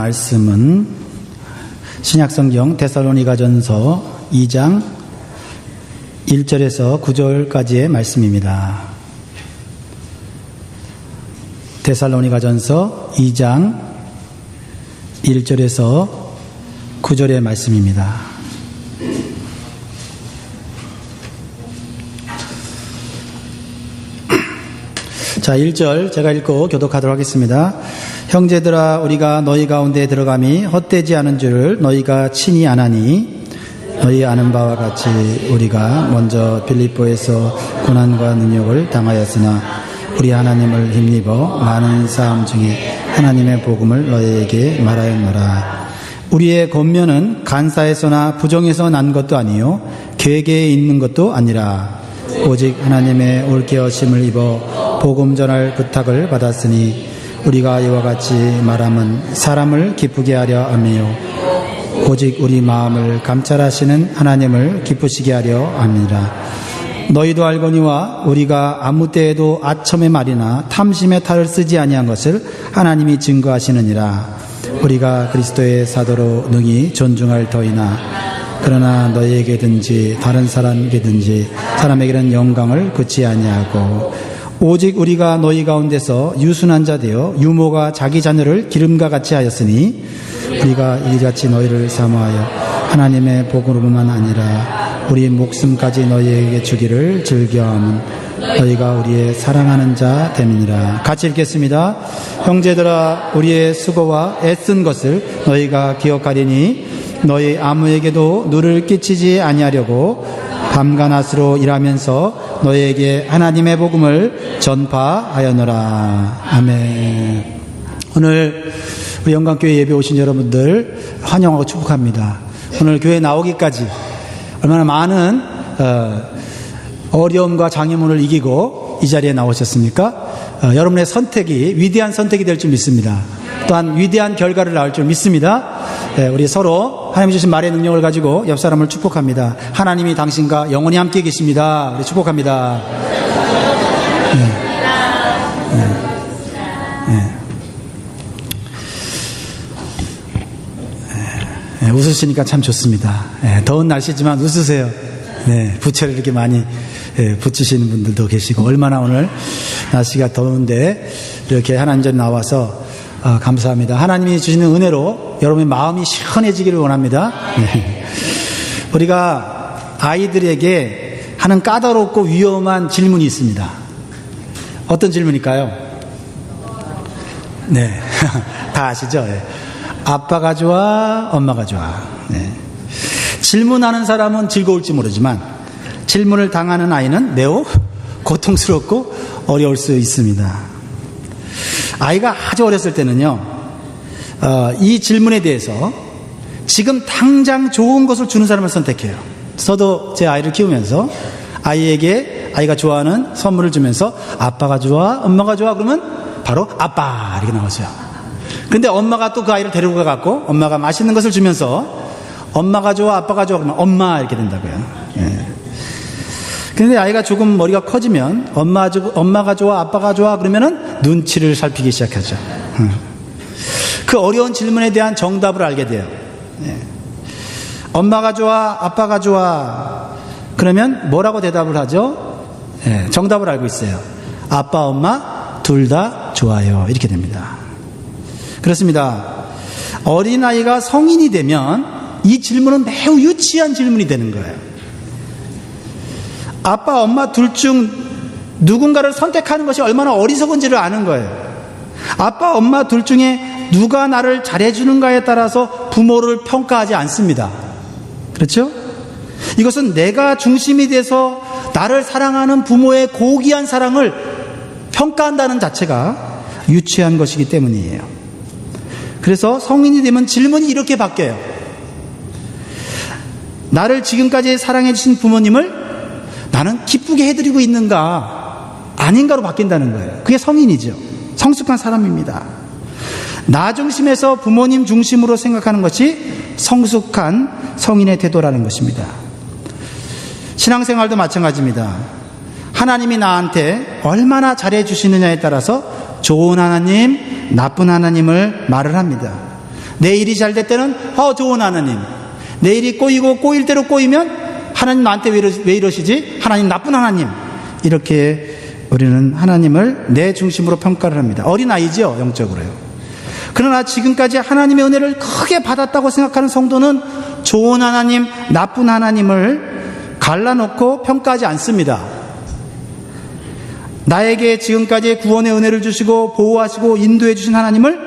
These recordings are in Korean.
말씀은 신약성경 데살로니가전서 2장 1절에서 9절까지의 말씀입니다. 데살로니가전서 2장 1절에서 9절의 말씀입니다. 자, 1절 제가 읽고 교독하도록 하겠습니다. 형제들아, 우리가 너희 가운데 들어감이 헛되지 않은 줄을 너희가 친히 아나니, 너희 아는 바와 같이 우리가 먼저 빌립보에서 고난과 능력을 당하였으나 우리 하나님을 힘입어 많은 싸움 중에 하나님의 복음을 너희에게 말하였노라. 우리의 권면은 간사에서나 부정에서 난 것도 아니요 계계에 있는 것도 아니라 오직 하나님의 올게 하심을 입어 복음 전할 부탁을 받았으니 우리가 이와 같이 말함은 사람을 기쁘게 하려 함이요 오직 우리 마음을 감찰하시는 하나님을 기쁘시게 하려 함이라. 너희도 알거니와 우리가 아무 때에도 아첨의 말이나 탐심의 탈을 쓰지 아니한 것을 하나님이 증거하시느니라. 우리가 그리스도의 사도로 능히 존중할 터이나 그러나 너희에게든지 다른 사람에게든지 사람에게는 영광을 굳지 아니하고 오직 우리가 너희 가운데서 유순한 자 되어 유모가 자기 자녀를 기름과 같이 하였으니 우리가 이같이 너희를 사모하여 하나님의 복으로만 아니라 우리 목숨까지 너희에게 주기를 즐겨함은 너희가 우리의 사랑하는 자 됨이니라. 같이 읽겠습니다. 형제들아, 우리의 수고와 애쓴 것을 너희가 기억하리니 너희 아무에게도 누를 끼치지 아니하려고 밤과 낮으로 일하면서 너희에게 하나님의 복음을 전파하였노라. 아멘. 오늘 우리 영광교회 예배 오신 여러분들 환영하고 축복합니다. 오늘 교회 나오기까지 얼마나 많은 어려움과 장애물을 이기고 이 자리에 나오셨습니까? 여러분의 선택이 위대한 선택이 될 줄 믿습니다. 또한 위대한 결과를 낳을 줄 믿습니다. 우리 서로 하나님이 주신 말의 능력을 가지고 옆 사람을 축복합니다. 하나님이 당신과 영원히 함께 계십니다. 우리 축복합니다. 웃으시니까 참 좋습니다. 더운 날씨지만 웃으세요. 부채를 이렇게 많이 붙이시는 분들도 계시고, 얼마나 오늘 날씨가 더운데 이렇게 하나님 전에 나와서 감사합니다. 하나님이 주시는 은혜로 여러분의 마음이 시원해지기를 원합니다. 우리가 아이들에게 하는 까다롭고 위험한 질문이 있습니다. 어떤 질문일까요? 네, 다 아시죠? 아빠가 좋아, 엄마가 좋아. 질문하는 사람은 즐거울지 모르지만 질문을 당하는 아이는 매우 고통스럽고 어려울 수 있습니다. 아이가 아주 어렸을 때는요, 이 질문에 대해서 지금 당장 좋은 것을 주는 사람을 선택해요. 저도 제 아이를 키우면서 아이에게 아이가 좋아하는 선물을 주면서 아빠가 좋아, 엄마가 좋아 그러면 바로 아빠 이렇게 나오죠. 근데 엄마가 또 그 아이를 데리고 가갖고 엄마가 맛있는 것을 주면서 엄마가 좋아, 아빠가 좋아 그러면 엄마 이렇게 된다고요. 근데 아이가 조금 머리가 커지면 엄마가 좋아, 아빠가 좋아 그러면은 눈치를 살피기 시작하죠. 그 어려운 질문에 대한 정답을 알게 돼요. 엄마가 좋아, 아빠가 좋아 그러면 뭐라고 대답을 하죠? 정답을 알고 있어요. 아빠, 엄마 둘 다 좋아요. 이렇게 됩니다. 그렇습니다. 어린아이가 성인이 되면 이 질문은 매우 유치한 질문이 되는 거예요. 아빠, 엄마 둘 중 누군가를 선택하는 것이 얼마나 어리석은지를 아는 거예요. 아빠, 엄마 둘 중에 누가 나를 잘해주는가에 따라서 부모를 평가하지 않습니다. 그렇죠? 이것은 내가 중심이 돼서 나를 사랑하는 부모의 고귀한 사랑을 평가한다는 자체가 유치한 것이기 때문이에요. 그래서 성인이 되면 질문이 이렇게 바뀌어요. 나를 지금까지 사랑해 주신 부모님을 나는 기쁘게 해드리고 있는가 아닌가로 바뀐다는 거예요. 그게 성인이죠. 성숙한 사람입니다. 나 중심에서 부모님 중심으로 생각하는 것이 성숙한 성인의 태도라는 것입니다. 신앙생활도 마찬가지입니다. 하나님이 나한테 얼마나 잘해 주시느냐에 따라서 좋은 하나님, 나쁜 하나님을 말을 합니다. 내 일이 잘 될 때는 좋은 하나님. 내 일이 꼬일 대로 꼬이면 하나님 나한테 왜 이러시지? 하나님 나쁜 하나님. 이렇게 우리는 하나님을 내 중심으로 평가를 합니다. 어린아이죠, 영적으로요. 그러나 지금까지 하나님의 은혜를 크게 받았다고 생각하는 성도는 좋은 하나님, 나쁜 하나님을 갈라놓고 평가하지 않습니다. 나에게 지금까지 구원의 은혜를 주시고 보호하시고 인도해 주신 하나님을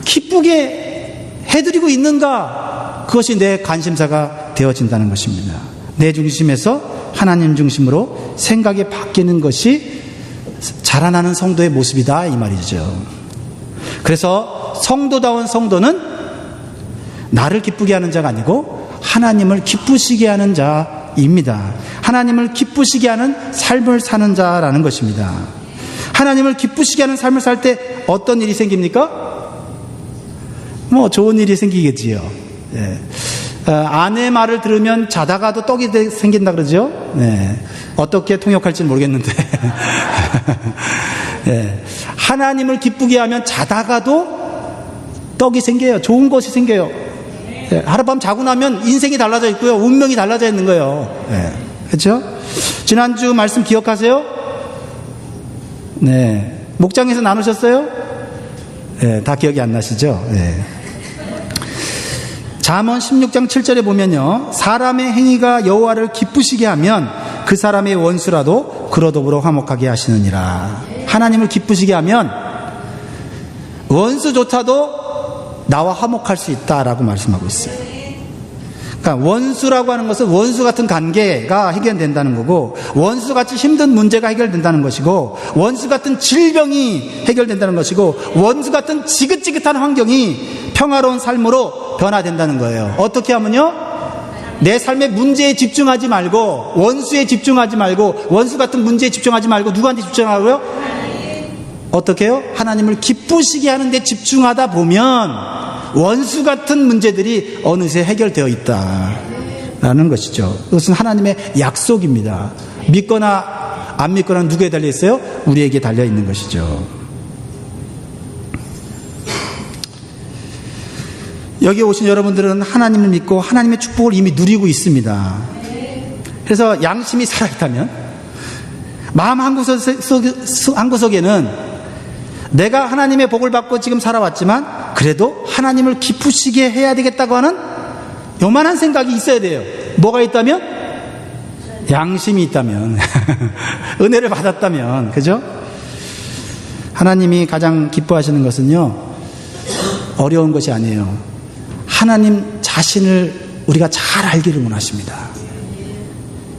기쁘게 해드리고 있는가? 그것이 내 관심사가 되어진다는 것입니다. 내 중심에서 하나님 중심으로 생각이 바뀌는 것이 자라나는 성도의 모습이다, 이 말이죠. 그래서 성도다운 성도는 나를 기쁘게 하는 자가 아니고 하나님을 기쁘시게 하는 자입니다. 하나님을 기쁘시게 하는 삶을 사는 자라는 것입니다. 하나님을 기쁘시게 하는 삶을 살 때 어떤 일이 생깁니까? 좋은 일이 생기겠지요. 예. 아내 말을 들으면 자다가도 떡이 생긴다 그러죠. 네. 어떻게 통역할지는 모르겠는데 네. 하나님을 기쁘게 하면 자다가도 떡이 생겨요. 좋은 것이 생겨요. 네. 하룻밤 자고 나면 인생이 달라져 있고요, 운명이 달라져 있는 거예요. 네. 그렇죠? 지난주 말씀 기억하세요? 네. 목장에서 나누셨어요? 네. 다 기억이 안 나시죠? 네. 잠언 16장 7절에 보면요, 사람의 행위가 여호와를 기쁘시게 하면 그 사람의 원수라도 그로 더불어 화목하게 하시느니라. 하나님을 기쁘시게 하면 원수조차도 나와 화목할 수 있다라고 말씀하고 있어요. 그러니까 원수라고 하는 것은 원수 같은 관계가 해결된다는 거고, 원수같이 힘든 문제가 해결된다는 것이고, 원수 같은 질병이 해결된다는 것이고, 원수 같은 지긋지긋한 환경이 평화로운 삶으로 변화된다는 거예요. 어떻게 하면요? 내 삶의 문제에 집중하지 말고, 원수에 집중하지 말고, 원수 같은 문제에 집중하지 말고 누구한테 집중하고요? 어떻게 해요? 하나님을 기쁘시게 하는데 집중하다 보면 원수 같은 문제들이 어느새 해결되어 있다라는 것이죠. 그것은 하나님의 약속입니다. 믿거나 안 믿거나 누구에 달려 있어요? 우리에게 달려 있는 것이죠. 여기 오신 여러분들은 하나님을 믿고 하나님의 축복을 이미 누리고 있습니다. 그래서 양심이 살아있다면, 마음 한구석에는 내가 하나님의 복을 받고 지금 살아왔지만 그래도 하나님을 기쁘시게 해야 되겠다고 하는 요만한 생각이 있어야 돼요. 뭐가 있다면? 양심이 있다면 은혜를 받았다면. 그죠? 하나님이 가장 기뻐하시는 것은요, 어려운 것이 아니에요. 하나님 자신을 우리가 잘 알기를 원하십니다.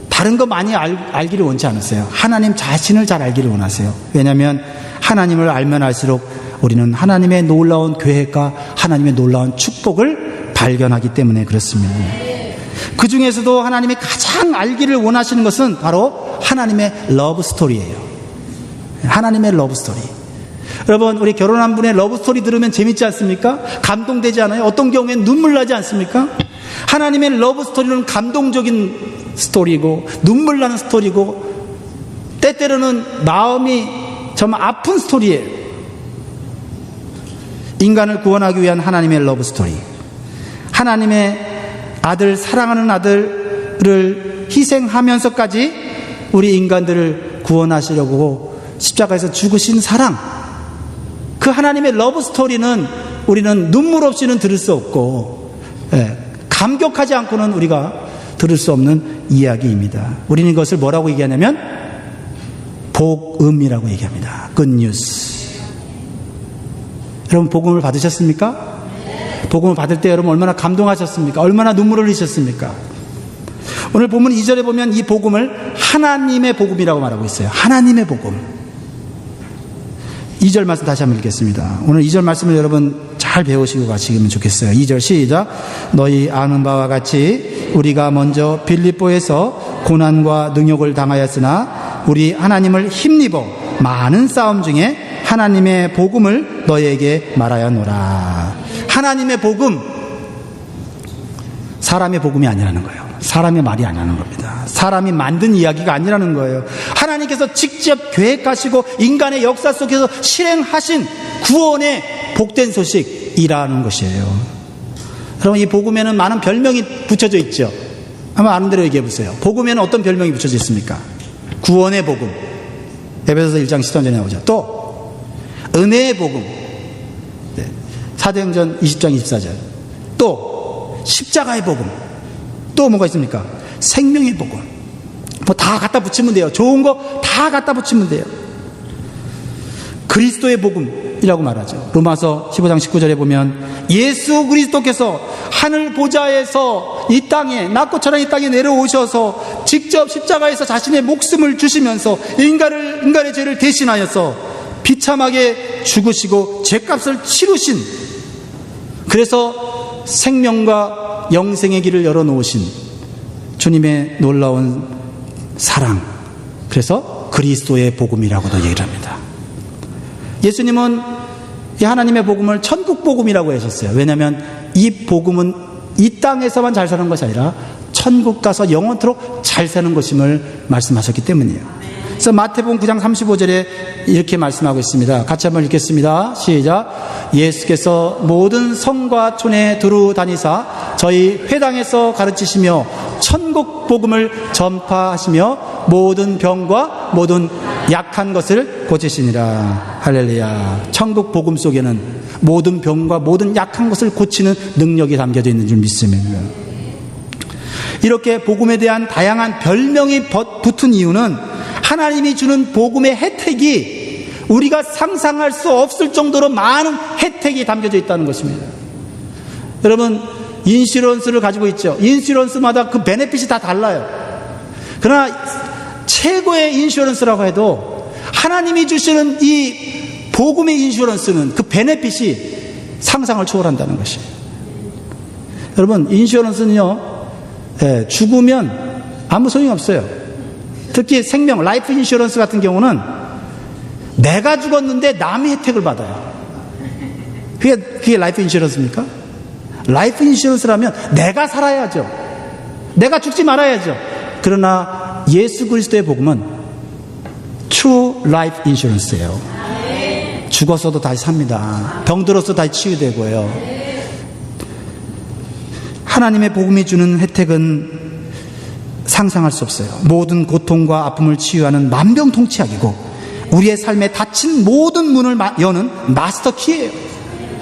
다른 거 많이 알기를 원치 않으세요. 하나님 자신을 잘 알기를 원하세요. 왜냐하면 하나님을 알면 알수록 우리는 하나님의 놀라운 계획과 하나님의 놀라운 축복을 발견하기 때문에 그렇습니다. 그 중에서도 하나님이 가장 알기를 원하시는 것은 바로 하나님의 러브 스토리예요. 하나님의 러브 스토리. 여러분, 우리 결혼한 분의 러브 스토리 들으면 재밌지 않습니까? 감동되지 않아요? 어떤 경우엔 눈물 나지 않습니까? 하나님의 러브 스토리는 감동적인 스토리고, 눈물 나는 스토리고, 때때로는 마음이 정말 아픈 스토리예요. 인간을 구원하기 위한 하나님의 러브 스토리. 하나님의 아들, 사랑하는 아들을 희생하면서까지 우리 인간들을 구원하시려고 십자가에서 죽으신 사랑, 그 하나님의 러브 스토리는 우리는 눈물 없이는 들을 수 없고, 감격하지 않고는 우리가 들을 수 없는 이야기입니다. 우리는 이것을 뭐라고 얘기하냐면 복음이라고 얘기합니다. Good news. 여러분, 복음을 받으셨습니까? 복음을 받을 때 여러분 얼마나 감동하셨습니까? 얼마나 눈물을 흘리셨습니까? 오늘 본문 2절에 보면 이 복음을 하나님의 복음이라고 말하고 있어요. 하나님의 복음. 2절 말씀 다시 한번 읽겠습니다. 오늘 2절 말씀을 여러분 잘 배우시고 가시면 좋겠어요. 2절 시작. 너희 아는 바와 같이 우리가 먼저 빌립보에서 고난과 능욕을 당하였으나 우리 하나님을 힘입어 많은 싸움 중에 하나님의 복음을 너희에게 말하였노라. 하나님의 복음, 사람의 복음이 아니라는 거예요. 사람의 말이 아니라는 겁니다. 사람이 만든 이야기가 아니라는 거예요. 하나님께서 직접 계획하시고 인간의 역사 속에서 실행하신 구원의 복된 소식, 일하는 것이에요. 여러분, 이 복음에는 많은 별명이 붙여져 있죠. 한번 아는 대로 얘기해 보세요. 복음에는 어떤 별명이 붙여져 있습니까? 구원의 복음, 에베소서 1장 13절에 나오죠. 또 은혜의 복음, 사도행전 20장 24절. 또 십자가의 복음. 또 뭐가 있습니까? 생명의 복음. 뭐 다 갖다 붙이면 돼요. 좋은 거 다 갖다 붙이면 돼요. 그리스도의 복음이라고 말하죠. 로마서 15장 19절에 보면 예수 그리스도께서 하늘 보좌에서 이 땅에, 낮고처럼 이 땅에 내려오셔서 직접 십자가에서 자신의 목숨을 주시면서 인간의 죄를 대신하여서 비참하게 죽으시고 죄값을 치르신, 그래서 생명과 영생의 길을 열어놓으신 주님의 놀라운 사랑, 그래서 그리스도의 복음이라고도 얘기를 합니다. 예수님은 이 하나님의 복음을 천국 복음이라고 하셨어요. 왜냐하면 이 복음은 이 땅에서만 잘 사는 것이 아니라 천국 가서 영원토록 잘 사는 것임을 말씀하셨기 때문이에요. 그래서 마태복음 9장 35절에 이렇게 말씀하고 있습니다. 같이 한번 읽겠습니다. 시작. 예수께서 모든 성과 촌에 두루 다니사 저희 회당에서 가르치시며 천국 복음을 전파하시며 모든 병과 모든 약한 것을 고치시니라. 할렐루야. 천국 복음 속에는 모든 병과 모든 약한 것을 고치는 능력이 담겨져 있는 줄 믿습니다. 이렇게 복음에 대한 다양한 별명이 붙은 이유는 하나님이 주는 복음의 혜택이 우리가 상상할 수 없을 정도로 많은 혜택이 담겨져 있다는 것입니다. 여러분, 인슈런스를 가지고 있죠. 인슈런스마다 그 베네핏이 다 달라요. 그러나 최고의 인슈런스라고 해도 하나님이 주시는 이 복음의 인슈런스는 그 베네핏이 상상을 초월한다는 것이에요. 여러분, 인슈런스는요, 죽으면 아무 소용이 없어요. 특히 생명, 라이프 인슈런스 같은 경우는 내가 죽었는데 남의 혜택을 받아요. 그게 라이프 인슈런스입니까? 라이프 인슈런스라면 내가 살아야죠. 내가 죽지 말아야죠. 그러나 예수 그리스도의 복음은 true life insurance예요. 죽었어도 다시 삽니다. 병들어서 다시 치유되고요. 하나님의 복음이 주는 혜택은 상상할 수 없어요. 모든 고통과 아픔을 치유하는 만병통치약이고 우리의 삶에 닫힌 모든 문을 여는 마스터 키예요.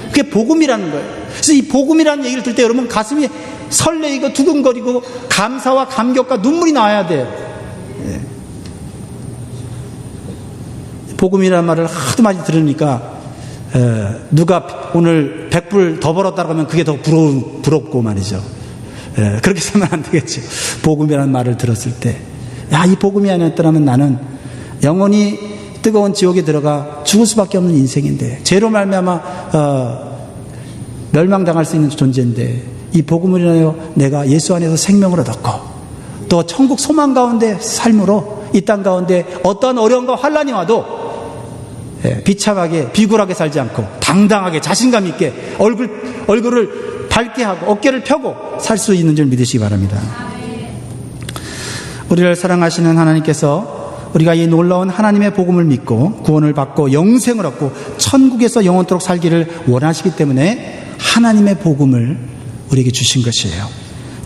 그게 복음이라는 거예요. 그래서 이 복음이라는 얘기를 들 때 여러분 가슴이 설레이고 두근거리고 감사와 감격과 눈물이 나와야 돼요. 복음이라는 말을 하도 많이 들으니까 누가 오늘 100불 더 벌었다 그러면 그게 더 부럽고 말이죠. 그렇게 생각하면 안 되겠죠. 복음이라는 말을 들었을 때, 야, 이 복음이 아니었더라면 나는 영원히 뜨거운 지옥에 들어가 죽을 수밖에 없는 인생인데, 죄로 말미암아 멸망당할 수 있는 존재인데, 이 복음을 인하여 내가 예수 안에서 생명을 얻었고 또 천국 소망 가운데 삶으로 이 땅 가운데 어떠한 어려움과 환난이 와도 비참하게 비굴하게 살지 않고 당당하게 자신감 있게 얼굴을 밝게 하고 어깨를 펴고 살 수 있는 줄 믿으시기 바랍니다. 우리를 사랑하시는 하나님께서 우리가 이 놀라운 하나님의 복음을 믿고 구원을 받고 영생을 얻고 천국에서 영원토록 살기를 원하시기 때문에 하나님의 복음을 우리에게 주신 것이에요.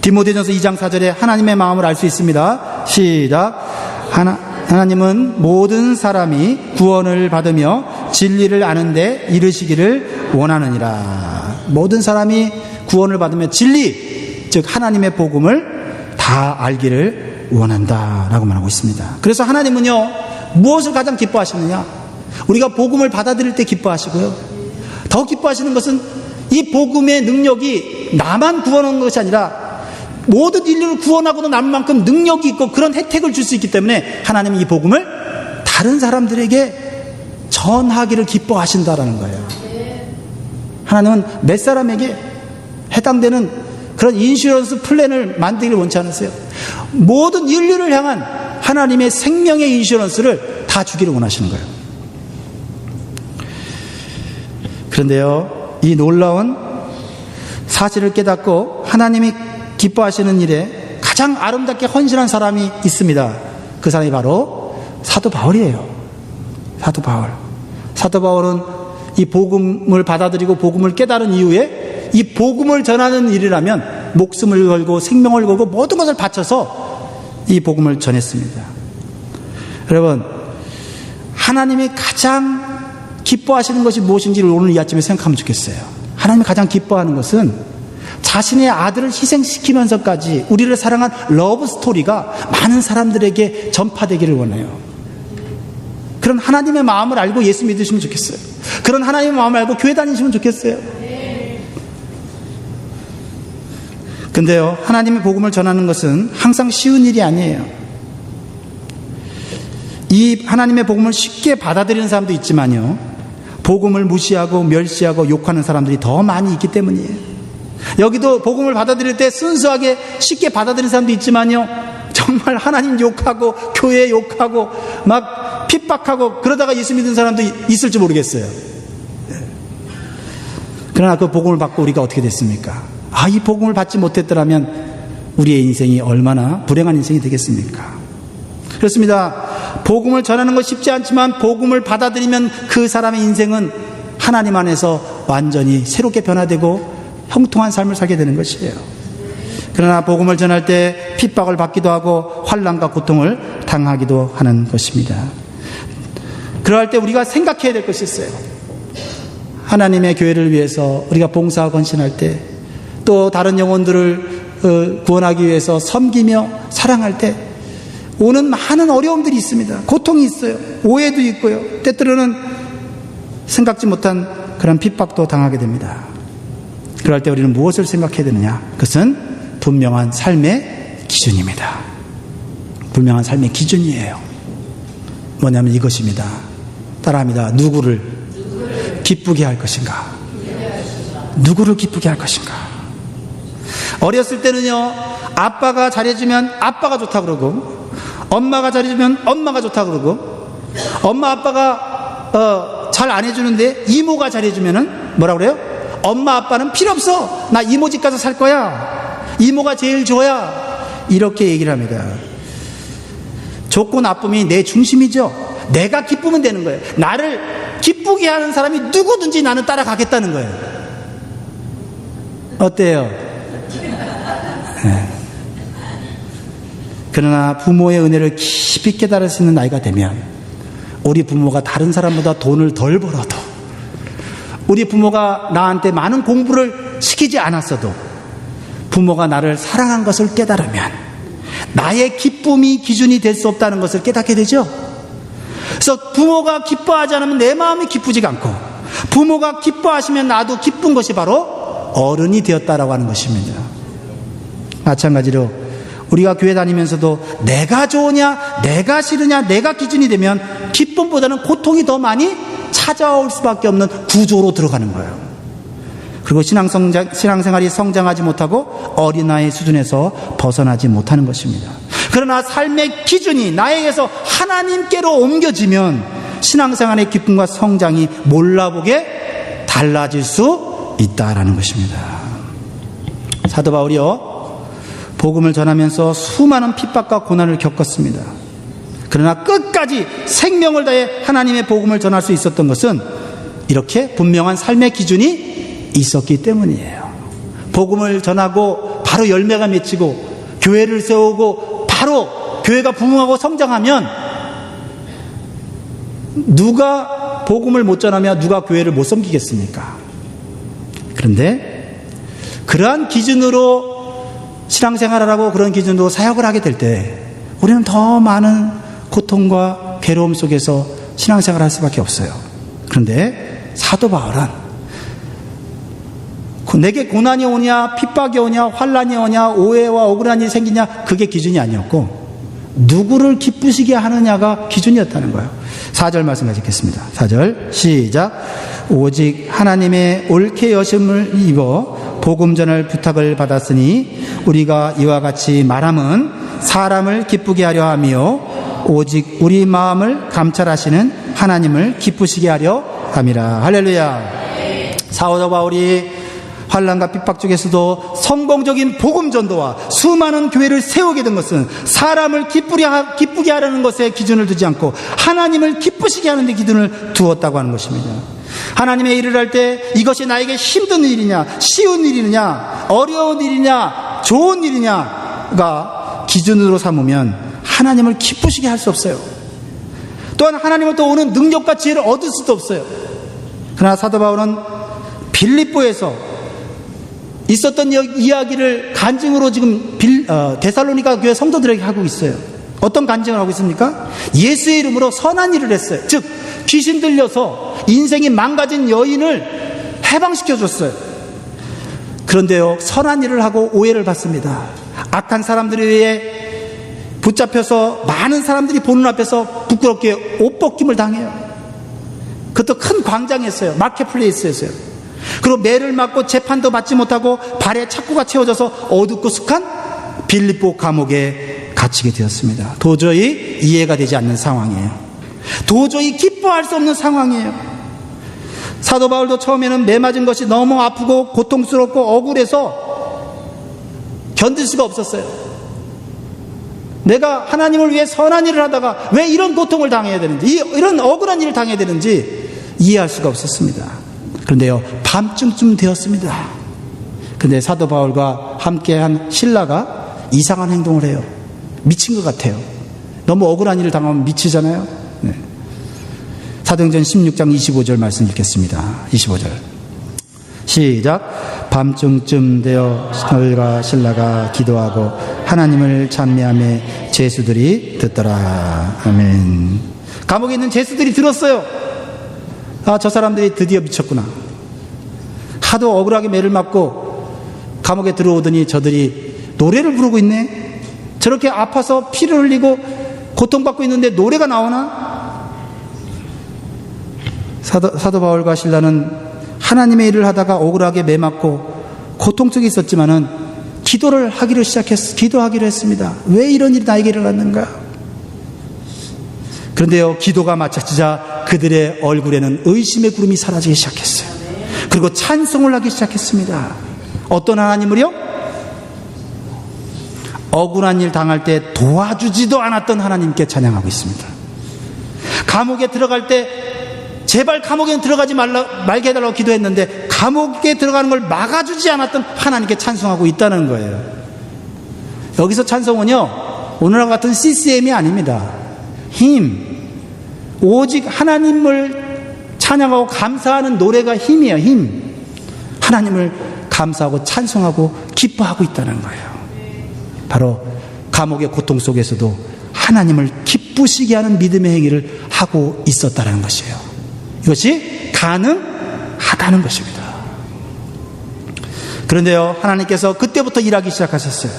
디모데전서 2장 4절에 하나님의 마음을 알 수 있습니다. 시작. 하나님은 모든 사람이 구원을 받으며 진리를 아는데 이르시기를 원하느니라. 모든 사람이 구원을 받으며 진리, 즉 하나님의 복음을 다 알기를 원한다라고 말하고 있습니다. 그래서 하나님은요, 무엇을 가장 기뻐하시느냐? 우리가 복음을 받아들일 때 기뻐하시고요, 더 기뻐하시는 것은 이 복음의 능력이 나만 구원하는 것이 아니라 모든 인류를 구원하고도 남을 만큼 능력이 있고 그런 혜택을 줄 수 있기 때문에 하나님은 이 복음을 다른 사람들에게 전하기를 기뻐하신다라는 거예요. 하나님은 몇 사람에게 해당되는 그런 인슈런스 플랜을 만들기를 원치 않으세요. 모든 인류를 향한 하나님의 생명의 인슈런스를 다 주기를 원하시는 거예요. 그런데요, 이 놀라운 사실을 깨닫고 하나님이 기뻐하시는 일에 가장 아름답게 헌신한 사람이 있습니다. 그 사람이 바로 사도 바울이에요. 사도 바울. 사도 바울은 이 복음을 받아들이고 복음을 깨달은 이후에 이 복음을 전하는 일이라면 목숨을 걸고 생명을 걸고 모든 것을 바쳐서 이 복음을 전했습니다. 여러분, 하나님이 가장 기뻐하시는 것이 무엇인지를 오늘 이 아침에 생각하면 좋겠어요. 하나님이 가장 기뻐하는 것은 자신의 아들을 희생시키면서까지 우리를 사랑한 러브 스토리가 많은 사람들에게 전파되기를 원해요. 그런 하나님의 마음을 알고 예수 믿으시면 좋겠어요. 그런 하나님의 마음을 알고 교회 다니시면 좋겠어요. 근데요, 하나님의 복음을 전하는 것은 항상 쉬운 일이 아니에요. 이 하나님의 복음을 쉽게 받아들이는 사람도 있지만요, 복음을 무시하고 멸시하고 욕하는 사람들이 더 많이 있기 때문이에요. 여기도 복음을 받아들일 때 순수하게 쉽게 받아들이는 사람도 있지만요, 정말 하나님 욕하고 교회 욕하고 막 핍박하고 그러다가 예수 믿는 사람도 있을지 모르겠어요. 그러나 그 복음을 받고 우리가 어떻게 됐습니까? 이 복음을 받지 못했더라면 우리의 인생이 얼마나 불행한 인생이 되겠습니까? 그렇습니다. 복음을 전하는 것 쉽지 않지만 복음을 받아들이면 그 사람의 인생은 하나님 안에서 완전히 새롭게 변화되고 형통한 삶을 살게 되는 것이에요. 그러나 복음을 전할 때 핍박을 받기도 하고 환난과 고통을 당하기도 하는 것입니다. 그럴 때 우리가 생각해야 될 것이 있어요. 하나님의 교회를 위해서 우리가 봉사와 헌신할 때, 또 다른 영혼들을 구원하기 위해서 섬기며 사랑할 때 오는 많은 어려움들이 있습니다. 고통이 있어요. 오해도 있고요. 때때로는 생각지 못한 그런 핍박도 당하게 됩니다. 그럴 때 우리는 무엇을 생각해야 되느냐? 그것은 분명한 삶의 기준입니다. 분명한 삶의 기준이에요. 뭐냐면 이것입니다. 따라합니다. 누구를 기쁘게 할 것인가? 누구를 기쁘게 할 것인가? 어렸을 때는요, 아빠가 잘해주면 아빠가 좋다 그러고, 엄마가 잘해주면 엄마가 좋다 그러고, 엄마 아빠가 잘 안 해주는데 이모가 잘해주면은 뭐라 그래요? 엄마 아빠는 필요 없어, 나 이모 집 가서 살 거야, 이모가 제일 좋아야, 이렇게 얘기를 합니다. 좋고 나쁨이 내 중심이죠. 내가 기쁘면 되는 거예요. 나를 기쁘게 하는 사람이 누구든지 나는 따라가겠다는 거예요. 어때요? 네. 그러나 부모의 은혜를 깊이 깨달을 수 있는 나이가 되면, 우리 부모가 다른 사람보다 돈을 덜 벌어도, 우리 부모가 나한테 많은 공부를 시키지 않았어도 부모가 나를 사랑한 것을 깨달으면 나의 기쁨이 기준이 될 수 없다는 것을 깨닫게 되죠. 그래서 부모가 기뻐하지 않으면 내 마음이 기쁘지가 않고, 부모가 기뻐하시면 나도 기쁜 것이 바로 어른이 되었다라고 하는 것입니다. 마찬가지로 우리가 교회 다니면서도 내가 좋으냐 내가 싫으냐 내가 기준이 되면 기쁨보다는 고통이 더 많이 찾아올 수밖에 없는 구조로 들어가는 거예요. 그리고 신앙생활이 성장하지 못하고 어린아이 수준에서 벗어나지 못하는 것입니다. 그러나 삶의 기준이 나에게서 하나님께로 옮겨지면 신앙생활의 기쁨과 성장이 몰라보게 달라질 수 있다라는 것입니다. 사도 바울이요, 복음을 전하면서 수많은 핍박과 고난을 겪었습니다. 그러나 끝까지 생명을 다해 하나님의 복음을 전할 수 있었던 것은 이렇게 분명한 삶의 기준이 있었기 때문이에요. 복음을 전하고 바로 열매가 맺히고 교회를 세우고 바로 교회가 부흥하고 성장하면 누가 복음을 못 전하며 누가 교회를 못 섬기겠습니까? 그런데 그러한 기준으로 신앙생활을 하고 그런 기준으로 사역을 하게 될 때 우리는 더 많은 고통과 괴로움 속에서 신앙생활을 할 수밖에 없어요. 그런데 사도 바울은 내게 고난이 오냐 핍박이 오냐 환난이 오냐 오해와 억울한 일이 생기냐 그게 기준이 아니었고 누구를 기쁘시게 하느냐가 기준이었다는 거예요. 4절 말씀 가지겠습니다. 4절 시작. 오직 하나님의 옳게 여심을 입어 복음 전할 부탁을 받았으니 우리가 이와 같이 말함은 사람을 기쁘게 하려 하며 오직 우리 마음을 감찰하시는 하나님을 기쁘시게 하려 함이라. 할렐루야. 사도 바울이 환난과 핍박 중에서도 성공적인 복음 전도와 수많은 교회를 세우게 된 것은 사람을 기쁘게 하려는 것에 기준을 두지 않고 하나님을 기쁘시게 하는 데 기준을 두었다고 하는 것입니다. 하나님의 일을 할 때 이것이 나에게 힘든 일이냐, 쉬운 일이냐, 어려운 일이냐, 좋은 일이냐가 기준으로 삼으면 하나님을 기쁘시게 할 수 없어요. 또한 하나님으로부터 오는 능력과 지혜를 얻을 수도 없어요. 그러나 사도 바울은 빌립보에서 있었던 이야기를 간증으로 지금 데살로니가 교회 성도들에게 하고 있어요. 어떤 간증을 하고 있습니까? 예수의 이름으로 선한 일을 했어요. 즉 귀신 들려서 인생이 망가진 여인을 해방시켜줬어요. 그런데요, 선한 일을 하고 오해를 받습니다. 악한 사람들에 의해 붙잡혀서 많은 사람들이 보는 앞에서 부끄럽게 옷벗김을 당해요. 그것도 큰 광장이었어요. 마켓플레이스였어요. 그리고 매를 맞고 재판도 받지 못하고 발에 착고가 채워져서 어둡고 습한 빌립보 감옥에 갇히게 되었습니다. 도저히 이해가 되지 않는 상황이에요. 도저히 기뻐할 수 없는 상황이에요. 사도 바울도 처음에는 매 맞은 것이 너무 아프고 고통스럽고 억울해서 견딜 수가 없었어요. 내가 하나님을 위해 선한 일을 하다가 왜 이런 고통을 당해야 되는지, 이런 억울한 일을 당해야 되는지 이해할 수가 없었습니다. 그런데요, 밤쯤 되었습니다. 그런데 사도 바울과 함께한 실라가 이상한 행동을 해요. 미친 것 같아요. 너무 억울한 일을 당하면 미치잖아요. 네. 사도행전 16장 25절 말씀 읽겠습니다. 25절 시작. 밤중쯤 되어 바울과 실라가 기도하고 하나님을 찬미하며 죄수들이 듣더라. 아멘. 감옥에 있는 죄수들이 들었어요. 아, 저 사람들이 드디어 미쳤구나. 하도 억울하게 매를 맞고 감옥에 들어오더니 저들이 노래를 부르고 있네. 저렇게 아파서 피를 흘리고 고통받고 있는데 노래가 나오나? 사도 바울과 실라는 하나님의 일을 하다가 억울하게 매 맞고 고통 속에 있었지만은 기도하기로 했습니다. 왜 이런 일이 나에게 일어났는가? 그런데요, 기도가 맞춰지자 그들의 얼굴에는 의심의 구름이 사라지기 시작했어요. 그리고 찬송을 하기 시작했습니다. 어떤 하나님을요? 억울한 일 당할 때 도와주지도 않았던 하나님께 찬양하고 있습니다. 감옥에 들어갈 때 제발 감옥에 들어가지 말게 해달라고 기도했는데 감옥에 들어가는 걸 막아주지 않았던 하나님께 찬송하고 있다는 거예요. 여기서 찬송은요, 오늘과 같은 CCM이 아닙니다. 오직 하나님을 찬양하고 감사하는 노래가 힘이에요. 힘. 하나님을 감사하고 찬송하고 기뻐하고 있다는 거예요. 바로 감옥의 고통 속에서도 하나님을 기쁘시게 하는 믿음의 행위를 하고 있었다는 것이에요. 이것이 가능하다는 것입니다. 그런데요, 하나님께서 그때부터 일하기 시작하셨어요.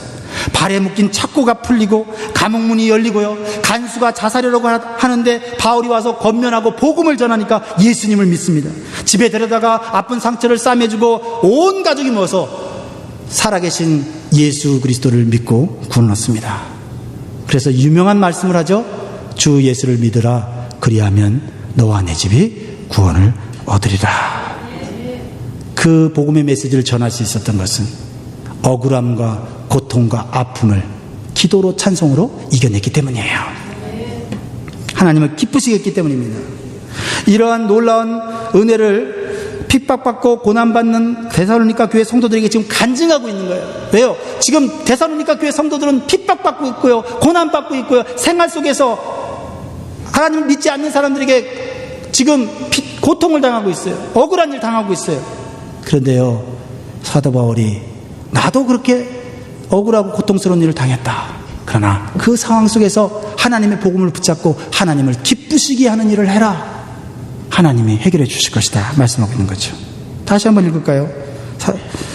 발에 묶인 착고가 풀리고 감옥문이 열리고요, 간수가 자살하려고 하는데 바울이 와서 권면하고 복음을 전하니까 예수님을 믿습니다. 집에 데려다가 아픈 상처를 싸매주고 온 가족이 모여서 살아계신 예수 그리스도를 믿고 구원 얻습니다. 그래서 유명한 말씀을 하죠. 주 예수를 믿으라. 그리하면 너와 내 집이 구원을 얻으리라. 그 복음의 메시지를 전할 수 있었던 것은 억울함과 고통과 아픔을 기도로 찬송으로 이겨냈기 때문이에요. 하나님을 기쁘시게 했기 때문입니다. 이러한 놀라운 은혜를 핍박받고 고난받는 데살로니가 교회 성도들에게 지금 간증하고 있는 거예요. 왜요? 지금 데살로니가 교회 성도들은 핍박받고 있고요, 고난받고 있고요, 생활 속에서 하나님을 믿지 않는 사람들에게 지금 고통을 당하고 있어요. 억울한 일 당하고 있어요. 그런데요, 사도 바울이 나도 그렇게 억울하고 고통스러운 일을 당했다. 그러나 그 상황 속에서 하나님의 복음을 붙잡고 하나님을 기쁘시게 하는 일을 해라. 하나님이 해결해 주실 것이다 말씀하고 있는 거죠. 다시 한번 읽을까요?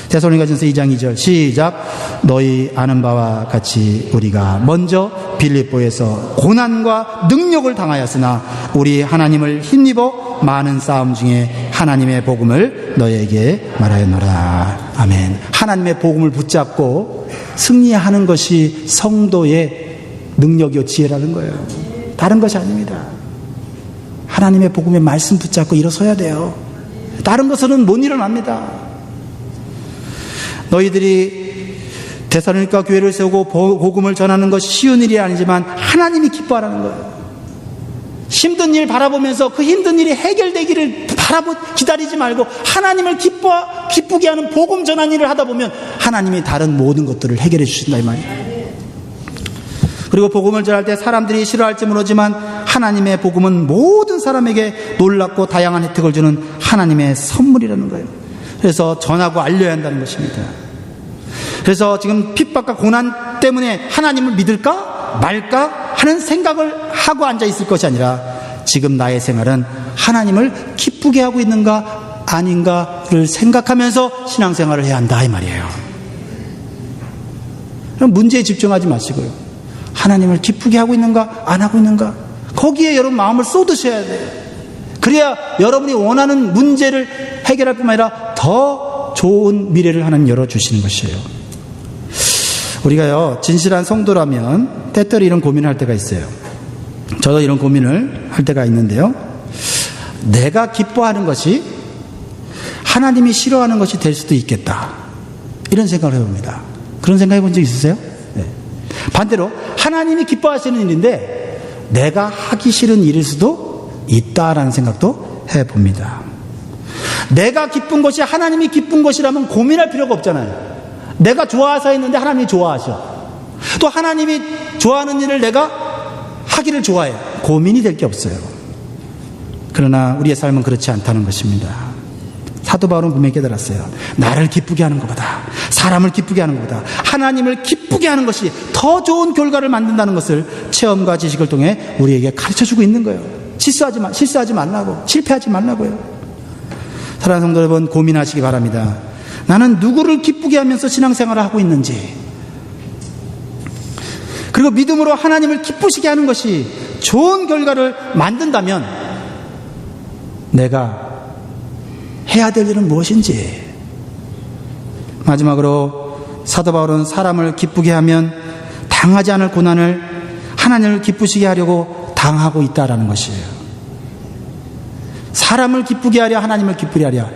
데살로니가전서 2장 2절 시작. 너희 아는 바와 같이 우리가 먼저 빌립보에서 고난과 능력을 당하였으나 우리 하나님을 힘입어 많은 싸움 중에 하나님의 복음을 너희에게 말하였노라. 아멘. 하나님의 복음을 붙잡고 승리하는 것이 성도의 능력이요 지혜라는 거예요. 다른 것이 아닙니다. 하나님의 복음의 말씀 붙잡고 일어서야 돼요. 다른 것은 못 일어납니다. 너희들이 데살로니가 교회를 세우고 복음을 전하는 것이 쉬운 일이 아니지만 하나님이 기뻐하라는 거예요. 힘든 일 바라보면서 그 힘든 일이 해결되기를 기다리지 말고 하나님을 기쁘게 하는 복음 전환 일을 하다 보면 하나님이 다른 모든 것들을 해결해 주신다 이 말이에요. 그리고 복음을 전할 때 사람들이 싫어할지 모르지만 하나님의 복음은 모든 사람에게 놀랍고 다양한 혜택을 주는 하나님의 선물이라는 거예요. 그래서 전하고 알려야 한다는 것입니다. 그래서 지금 핍박과 고난 때문에 하나님을 믿을까 말까 하는 생각을 하고 앉아 있을 것이 아니라 지금 나의 생활은 하나님을 기쁘게 하고 있는가 아닌가를 생각하면서 신앙생활을 해야 한다 이 말이에요. 그럼 문제에 집중하지 마시고요. 하나님을 기쁘게 하고 있는가 안 하고 있는가 거기에 여러분 마음을 쏟으셔야 돼요. 그래야 여러분이 원하는 문제를 해결할 뿐만 아니라 더 좋은 미래를 하나님 열어주시는 것이에요. 우리가요 진실한 성도라면 때때로 이런 고민을 할 때가 있어요. 저도 이런 고민을 할 때가 있는데요, 내가 기뻐하는 것이 하나님이 싫어하는 것이 될 수도 있겠다 이런 생각을 해봅니다. 그런 생각 해본 적 있으세요? 네. 반대로 하나님이 기뻐하시는 일인데 내가 하기 싫은 일일 수도 있다라는 생각도 해봅니다. 내가 기쁜 것이 하나님이 기쁜 것이라면 고민할 필요가 없잖아요. 내가 좋아서 했는데 하나님이 좋아하셔. 또 하나님이 좋아하는 일을 내가 하기를 좋아해요. 고민이 될 게 없어요. 그러나 우리의 삶은 그렇지 않다는 것입니다. 사도 바울은 분명히 깨달았어요. 나를 기쁘게 하는 것보다, 사람을 기쁘게 하는 것보다 하나님을 기쁘게 하는 것이 더 좋은 결과를 만든다는 것을 체험과 지식을 통해 우리에게 가르쳐주고 있는 거예요. 실수하지 말라고, 실패하지 말라고요. 사랑하는 성도 여러분, 고민하시기 바랍니다. 나는 누구를 기쁘게 하면서 신앙생활을 하고 있는지, 그리고 믿음으로 하나님을 기쁘시게 하는 것이 좋은 결과를 만든다면 내가 해야 될 일은 무엇인지. 마지막으로 사도 바울은 사람을 기쁘게 하면 당하지 않을 고난을 하나님을 기쁘시게 하려고 당하고 있다라는 것이에요. 사람을 기쁘게 하랴 하나님을 기쁘게 하랴,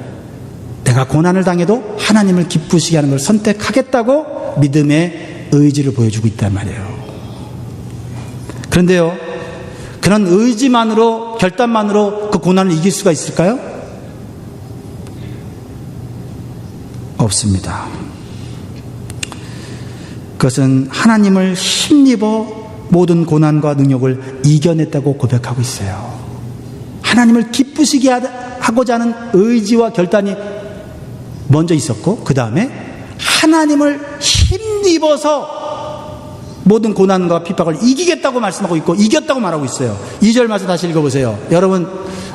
내가 고난을 당해도 하나님을 기쁘시게 하는 걸 선택하겠다고 믿음의 의지를 보여주고 있단 말이에요. 그런데요, 그런 의지만으로, 결단만으로 그 고난을 이길 수가 있을까요? 없습니다. 그것은 하나님을 힘입어 모든 고난과 능력을 이겨냈다고 고백하고 있어요. 하나님을 기쁘시게 하고자 하는 의지와 결단이 먼저 있었고, 그 다음에 하나님을 힘입어서 모든 고난과 핍박을 이기겠다고 말씀하고 있고 이겼다고 말하고 있어요. 2절 말씀 다시 읽어보세요. 여러분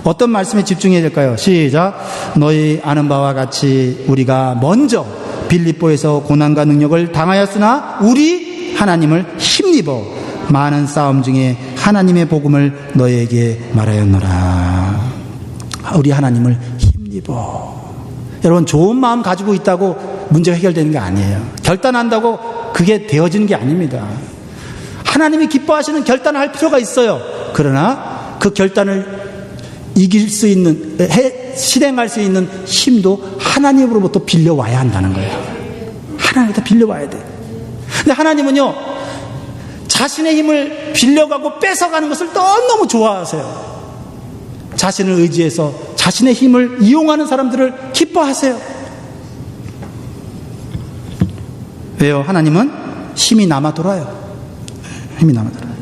어떤 말씀에 집중해야 될까요? 시작. 너희 아는 바와 같이 우리가 먼저 빌립보에서 고난과 능력을 당하였으나 우리 하나님을 힘입어 많은 싸움 중에 하나님의 복음을 너희에게 말하였노라. 우리 하나님을 힘입어. 여러분 좋은 마음 가지고 있다고 문제가 해결되는 게 아니에요. 결단한다고 그게 되어지는 게 아닙니다. 하나님이 기뻐하시는 결단을 할 필요가 있어요. 그러나 그 결단을 이길 수 있는, 실행할 수 있는 힘도 하나님으로부터 빌려와야 한다는 거예요. 하나님부터 빌려와야 돼. 근데 하나님은요, 자신의 힘을 빌려가고 뺏어가는 것을 너무 좋아하세요. 자신을 의지해서 자신의 힘을 이용하는 사람들을 기뻐하세요. 왜요? 하나님은 힘이 남아 돌아요. 힘이 남아 돌아요.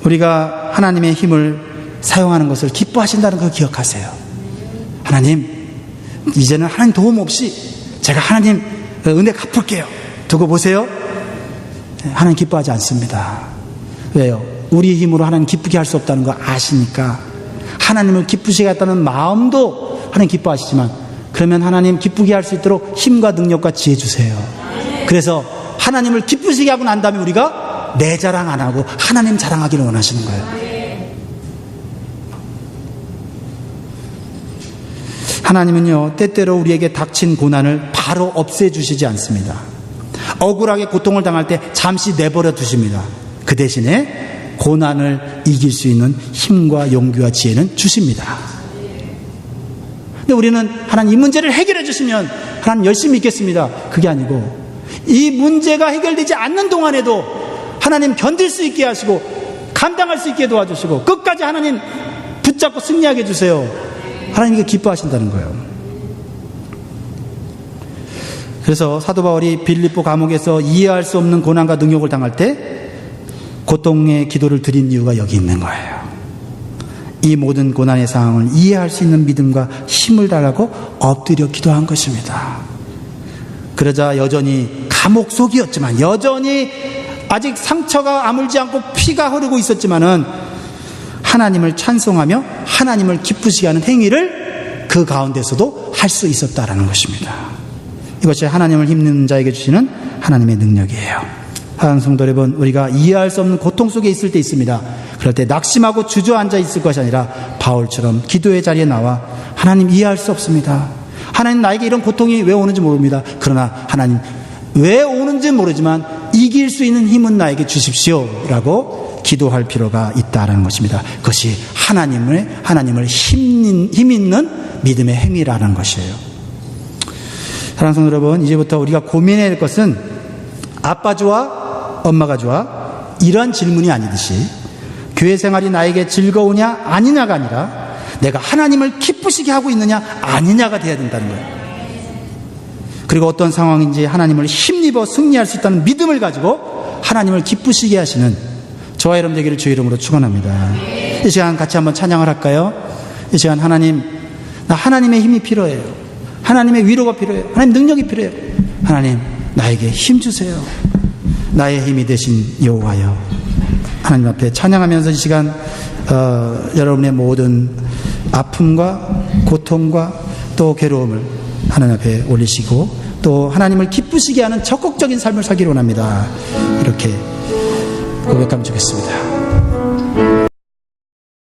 우리가 하나님의 힘을 사용하는 것을 기뻐하신다는 걸 기억하세요. 하나님, 이제는 하나님 도움 없이 제가 하나님 은혜 갚을게요. 두고 보세요. 하나님 기뻐하지 않습니다. 왜요? 우리의 힘으로 하나님 기쁘게 할 수 없다는 거 아시니까 하나님을 기쁘시게 했다는 마음도 하나님 기뻐하시지만, 그러면 하나님 기쁘게 할 수 있도록 힘과 능력과 지혜 주세요. 그래서 하나님을 기쁘시게 하고 난 다음에 우리가 내 자랑 안 하고 하나님 자랑하기를 원하시는 거예요. 하나님은요, 때때로 우리에게 닥친 고난을 바로 없애주시지 않습니다. 억울하게 고통을 당할 때 잠시 내버려 두십니다. 그 대신에 고난을 이길 수 있는 힘과 용기와 지혜는 주십니다. 근데 우리는 하나님 이 문제를 해결해 주시면 하나님 열심히 믿겠습니다. 그게 아니고 이 문제가 해결되지 않는 동안에도 하나님 견딜 수 있게 하시고 감당할 수 있게 도와주시고 끝까지 하나님 붙잡고 승리하게 해주세요. 하나님께 기뻐하신다는 거예요. 그래서 사도 바울이 빌립보 감옥에서 이해할 수 없는 고난과 능욕을 당할 때 고통의 기도를 드린 이유가 여기 있는 거예요. 이 모든 고난의 상황을 이해할 수 있는 믿음과 힘을 달라고 엎드려 기도한 것입니다. 그러자 여전히 감옥 속이었지만, 여전히 아직 상처가 아물지 않고 피가 흐르고 있었지만은 하나님을 찬송하며 하나님을 기쁘시게 하는 행위를 그 가운데서도 할 수 있었다라는 것입니다. 이것이 하나님을 힘든 자에게 주시는 하나님의 능력이에요. 사랑하는 성도 여러분, 우리가 이해할 수 없는 고통 속에 있을 때 있습니다. 그럴 때 낙심하고 주저앉아 있을 것이 아니라 바울처럼 기도의 자리에 나와 하나님 이해할 수 없습니다. 하나님 나에게 이런 고통이 왜 오는지 모릅니다. 그러나 하나님 왜 오는지 모르지만 이길 수 있는 힘은 나에게 주십시오 라고 기도할 필요가 있다는 것입니다. 그것이 하나님을 힘 있는 믿음의 행위라는 것이에요. 사랑하는 성도 여러분, 이제부터 우리가 고민해야 할 것은 아빠 좋아? 엄마가 좋아? 이러한 질문이 아니듯이 교회 생활이 나에게 즐거우냐 아니냐가 아니라 내가 하나님을 기쁘시게 하고 있느냐 아니냐가 돼야 된다는 거예요. 그리고 어떤 상황인지 하나님을 힘입어 승리할 수 있다는 믿음을 가지고 하나님을 기쁘시게 하시는 저와 여러분 되기를 주의 이름으로 축원합니다. 이 시간 같이 한번 찬양을 할까요? 이 시간 하나님, 나 하나님의 힘이 필요해요. 하나님의 위로가 필요해요. 하나님 능력이 필요해요. 하나님 나에게 힘 주세요. 나의 힘이 되신 여호와여. 하나님 앞에 찬양하면서 이 시간 여러분의 모든 아픔과 고통과 또 괴로움을 하나님 앞에 올리시고 또 하나님을 기쁘시게 하는 적극적인 삶을 살기를 원합니다. 이렇게 고백하면 좋겠습니다.